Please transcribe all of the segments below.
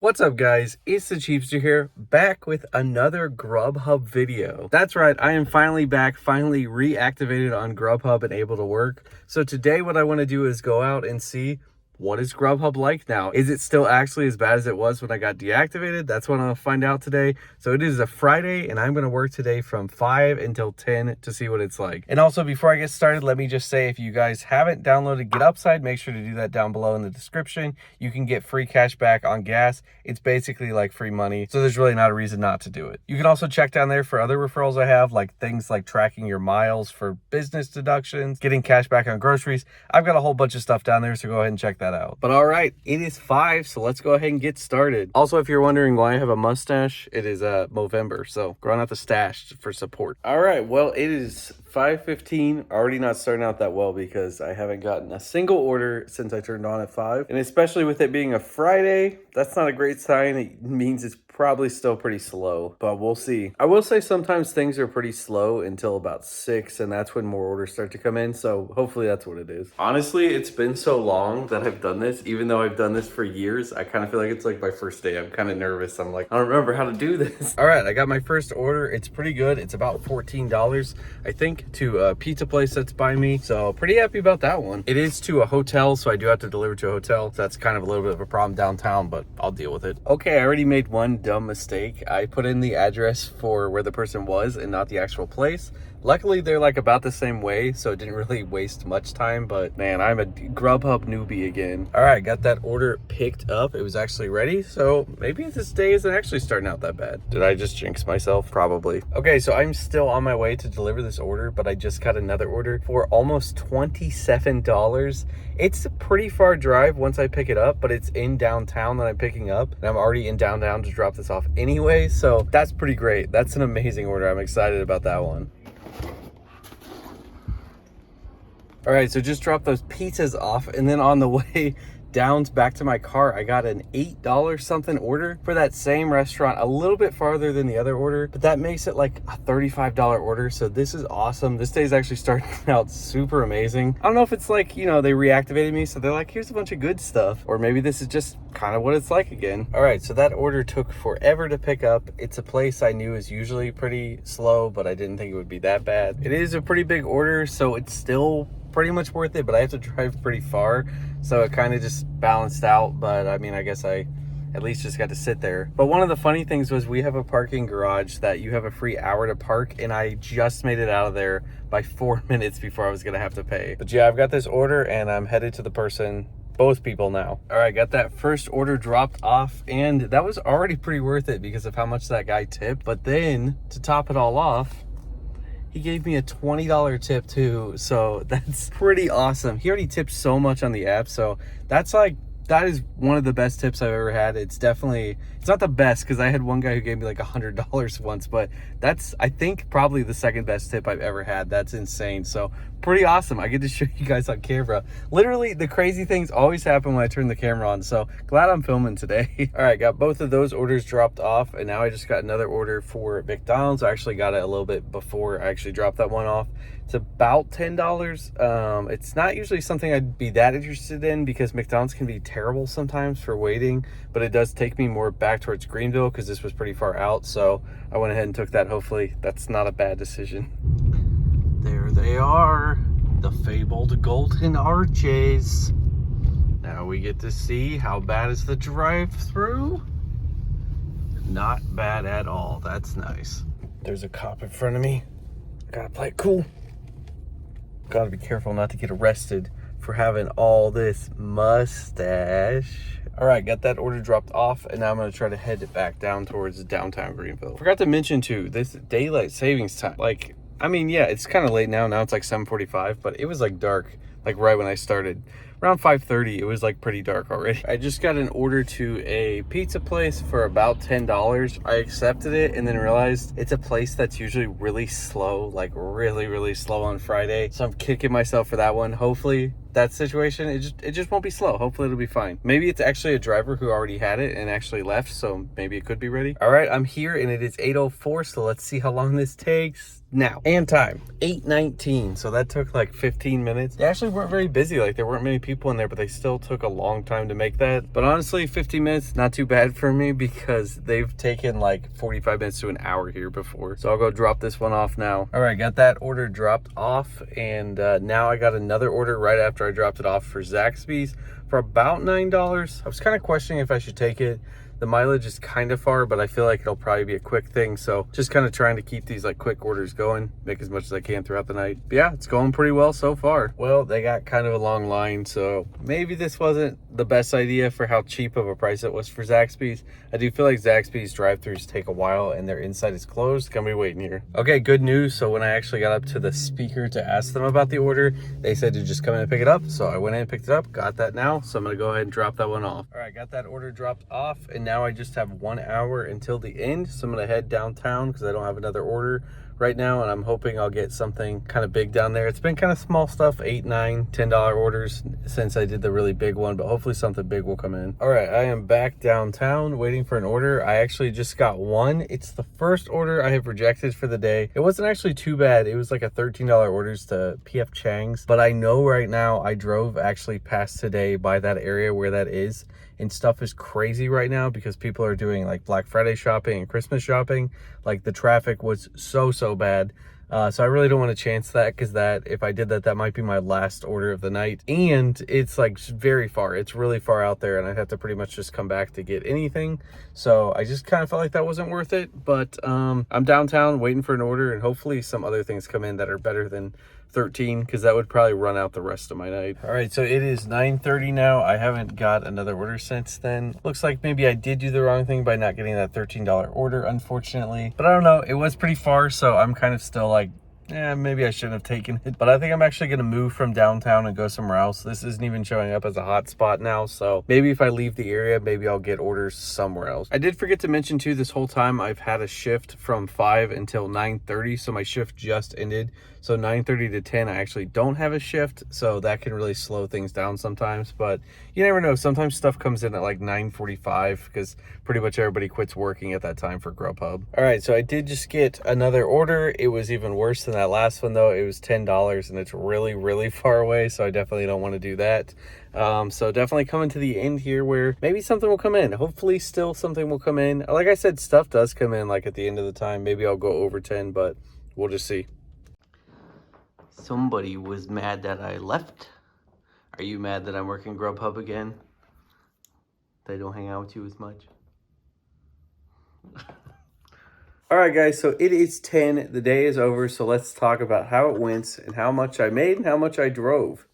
What's up guys, it's the Chiefster here, back with another Grubhub video. That's right, I am finally back, finally reactivated on Grubhub and able to work. So today what I want to do is go out and see what is Grubhub like now. Is it still actually as bad as it was when I got deactivated? That's what I'll find out today. So it is a Friday and I'm going to work today from 5 until 10 to see what it's like. And also before I get started, let me just say if you guys haven't downloaded Get Upside, make sure to do that down below in the description. You can get free cash back on gas. It's basically like free money. So there's really not a reason not to do it. You can also check down there for other referrals I have, like things like tracking your miles for business deductions, getting cash back on groceries. I've got a whole bunch of stuff down there, so go ahead and check that out. But all right, it is 5, so let's go ahead and get started. Also, if you're wondering why I have a mustache, it is Movember, so growing out the stash for support. All right, well, it is 5:15, already not starting out that well because I haven't gotten a single order since I turned on at 5. And especially with it being a Friday, that's not a great sign. It means it's probably still pretty slow, but we'll see. I will say sometimes things are pretty slow until about 6, and that's when more orders start to come in, so hopefully that's what it is. Honestly, it's been so long that I've done this. Even though I've done this for years, I kind of feel like it's like my first day. I'm kind of nervous. I'm like, I don't remember how to do this. All right, I got my first order. It's pretty good. It's about $14, I think, to a pizza place that's by me, so pretty happy about that one. It is to a hotel, so I do have to deliver to a hotel, so that's kind of a little bit of a problem downtown, but I'll deal with it. Okay, I already made one dumb mistake. I put in the address for where the person was and not the actual place. Luckily, they're like about the same way, so it didn't really waste much time, but man, I'm a Grubhub newbie again. All right, got that order picked up. It was actually ready, so maybe this day isn't actually starting out that bad. Did I just jinx myself? Probably. Okay, so I'm still on my way to deliver this order, but I just got another order for almost $27. It's a pretty far drive once I pick it up, but it's in downtown that I'm picking up, and I'm already in downtown to drop this off anyway, so that's pretty great. That's an amazing order. I'm excited about that one. All right, so just dropped those pizzas off, and then on the way down back to my car, I got an $8 something order for that same restaurant, a little bit farther than the other order, but that makes it like a $35 order. So this is awesome. This day is actually starting out super amazing. I don't know if it's like, you know, they reactivated me, so they're like, here's a bunch of good stuff, or maybe this is just kind of what it's like again. All right, so that order took forever to pick up. It's a place I knew is usually pretty slow, but I didn't think it would be that bad. It is a pretty big order, so it's still pretty much worth it, but I have to drive pretty far, so it kind of just balanced out. But I mean, I guess I at least just got to sit there. But one of the funny things was we have a parking garage that you have a free hour to park, and I just made it out of there by 4 minutes before I was gonna have to pay. But yeah, I've got this order and I'm headed to the person, both people now. All right, got that first order dropped off, and that was already pretty worth it because of how much that guy tipped. But then to top it all off, he gave me a $20 tip too, so that's pretty awesome. He already tipped so much on the app, so that's like, that is one of the best tips I've ever had. It's definitely, it's not the best because I had one guy who gave me like $100 once, but that's, I think, probably the second best tip I've ever had. That's insane. So pretty awesome. I get to show you guys on camera. Literally, the crazy things always happen when I turn the camera on, so glad I'm filming today. All right, got both of those orders dropped off, and now I just got another order for McDonald's. I actually got it a little bit before I actually dropped that one off. It's about $10. It's not usually something I'd be that interested in because McDonald's can be terrible sometimes for waiting, but it does take me more back towards Greenville because this was pretty far out, so I went ahead and took that. Hopefully that's not a bad decision. There they are, the fabled golden arches. Now we get to see how bad is the drive-through. Not bad at all. That's nice. There's a cop in front of me. Gotta play it cool. Gotta be careful not to get arrested for having all this mustache. All right, got that order dropped off, and now I'm gonna try to head back down towards downtown Greenville. Forgot to mention too, this daylight savings time, like, I mean, yeah, it's kind of late now. Now it's like 7:45, but it was like dark, like right when I started. Around 5:30, it was like pretty dark already. I just got an order to a pizza place for about $10. I accepted it and then realized it's a place that's usually really slow, like really, really slow on Friday. So I'm kicking myself for that one. Hopefully that situation, it just won't be slow. Hopefully it'll be fine. Maybe it's actually a driver who already had it and actually left, so maybe it could be ready. All right, I'm here and it is 8:04, so let's see how long this takes. Now, and time, 8:19, so that took like 15 minutes. They actually weren't very busy, like there weren't many people in there, but they still took a long time to make that. But honestly, 15 minutes, not too bad for me because they've taken like 45 minutes to an hour here before. So I'll go drop this one off now. All right, got that order dropped off, and now I got another order right after I dropped it off for Zaxby's for about $9. I was kind of questioning if I should take it. The mileage is kind of far, but I feel like it'll probably be a quick thing. So just kind of trying to keep these like quick orders going, make as much as I can throughout the night. But yeah, it's going pretty well so far. Well, they got kind of a long line, so maybe this wasn't the best idea for how cheap of a price it was for Zaxby's. I do feel like Zaxby's drive-thrus take a while and their inside is closed. Gonna be waiting here. Okay, good news. So when I actually got up to the speaker to ask them about the order, they said to just come in and pick it up. So I went in and picked it up, got that now. So I'm gonna go ahead and drop that one off. All right, got that order dropped off, and now I just have 1 hour until the end. So I'm gonna head downtown because I don't have another order right now, and I'm hoping I'll get something kind of big down there. It's been kind of small stuff, $8, $9, $10 orders since I did the really big one, but hopefully something big will come in. All right, I am back downtown waiting for an order. I actually just got one. It's the first order I have rejected for the day. It wasn't actually too bad. It was like a $13 orders to PF Chang's, but I know right now I drove actually past today by that area where that is, and stuff is crazy right now because people are doing like Black Friday shopping and Christmas shopping. Like the traffic was so bad. So I really don't want to chance that, because that, if I did that, that might be my last order of the night. And it's like very far. It's really far out there, and I'd have to pretty much just come back to get anything. So I just kind of felt like that wasn't worth it. But I'm downtown waiting for an order, and hopefully some other things come in that are better than 13, because that would probably run out the rest of my night. All right, so it is 9:30 now. I haven't got another order since then. Looks like maybe I did do the wrong thing by not getting that $13 order, unfortunately. But I don't know, it was pretty far, so I'm kind of still like, maybe I shouldn't have taken it. But I think I'm actually going to move from downtown and go somewhere else. This isn't even showing up as a hot spot now, so maybe if I leave the area, maybe I'll get orders somewhere else. I did forget to mention too, this whole time I've had a shift from 5 until 9:30, so my shift just ended. So 9:30 to 10, I actually don't have a shift, so that can really slow things down sometimes. But you never know, sometimes stuff comes in at like 9:45 because pretty much everybody quits working at that time for Grubhub. All right, so I did just get another order. It was even worse than that last one though. It was $10 and it's really far away, so I definitely don't want to do that. So definitely coming to the end here where maybe something will come in. Hopefully still something will come in. Like I said, stuff does come in like at the end of the time. Maybe I'll go over 10, but we'll just see. Somebody was mad that I left. Are you mad that I'm working Grubhub again? They don't hang out with you as much? All right, guys, so it is 10. The day is over, so let's talk about how it went and how much I made and how much I drove.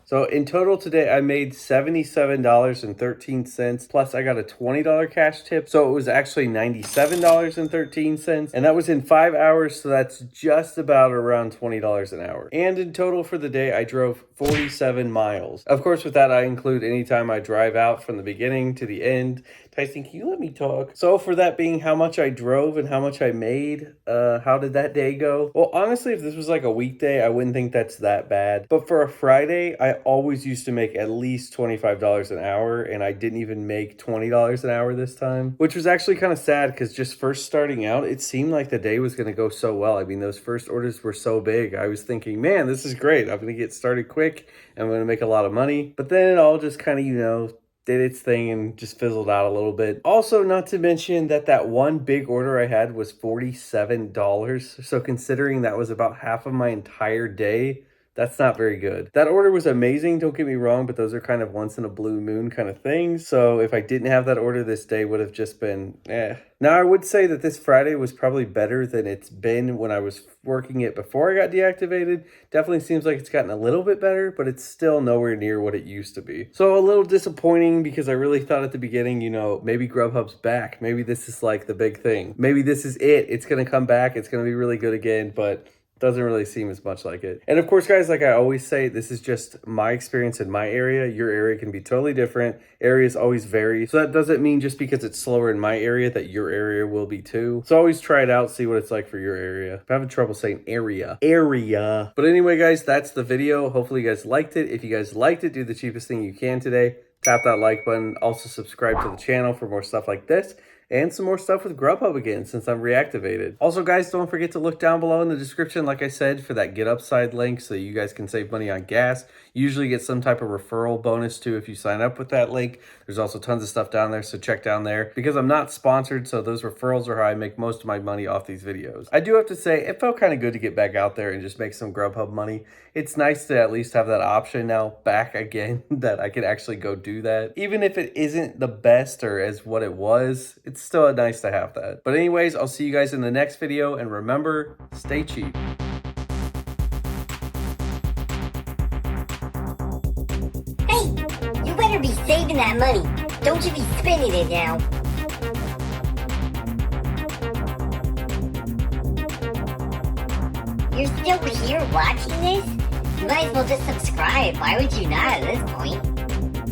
So in total today, I made $77.13, plus I got a $20 cash tip. So it was actually $97.13, and that was in 5 hours. So that's just about around $20 an hour. And in total for the day, I drove 47 miles. Of course, with that, I include any time I drive out from the beginning to the end. Tyson, can you let me talk? So for that being how much I drove and how much I made, how did that day go? Well, honestly, if this was like a weekday, I wouldn't think that's that bad. But for a Friday, I always used to make at least $25 an hour, and I didn't even make $20 an hour this time, which was actually kind of sad because just first starting out, it seemed like the day was going to go so well. I mean, those first orders were so big. I was thinking, man, this is great. I'm going to get started quick and I'm going to make a lot of money. But then it all just kind of, did its thing and just fizzled out a little bit. Also, not to mention that one big order I had was $47. So considering that was about half of my entire day, that's not very good. That order was amazing, don't get me wrong, but those are kind of once in a blue moon kind of things. So if I didn't have that order, this day would have just been Now, I would say that this Friday was probably better than it's been when I was working it before I got deactivated. Definitely seems like it's gotten a little bit better, but it's still nowhere near what it used to be. So a little disappointing because I really thought at the beginning, maybe Grubhub's back. Maybe this is like the big thing. Maybe this is it. It's going to come back. It's going to be really good again, but Doesn't really seem as much like it. And of course, guys, like I always say, this is just my experience in my area. Your area can be totally different. Areas always vary. So that doesn't mean just because it's slower in my area that your area will be too. So always try it out, see what it's like for your area. I'm having trouble saying area. But anyway, guys, that's the video. Hopefully you guys liked it. If you guys liked it, do the cheapest thing you can today. Tap that like button. Also subscribe to the channel for more stuff like this. And some more stuff with Grubhub again since I'm reactivated. Also, guys, don't forget to look down below in the description, like I said, for that Get Upside link so you guys can save money on gas. You usually get some type of referral bonus too if you sign up with that link. There's also tons of stuff down there, so check down there. Because I'm not sponsored, so those referrals are how I make most of my money off these videos. I do have to say, it felt kind of good to get back out there and just make some Grubhub money. It's nice to at least have that option now back again, that I can actually go do that. Even if it isn't the best or as what it was, it's still nice to have that. But anyways, I'll see you guys in the next video, and remember, stay cheap. Hey, you better be saving that money. Don't you be spending it now. You're still here watching this? You might as well just subscribe. Why would you not at this point?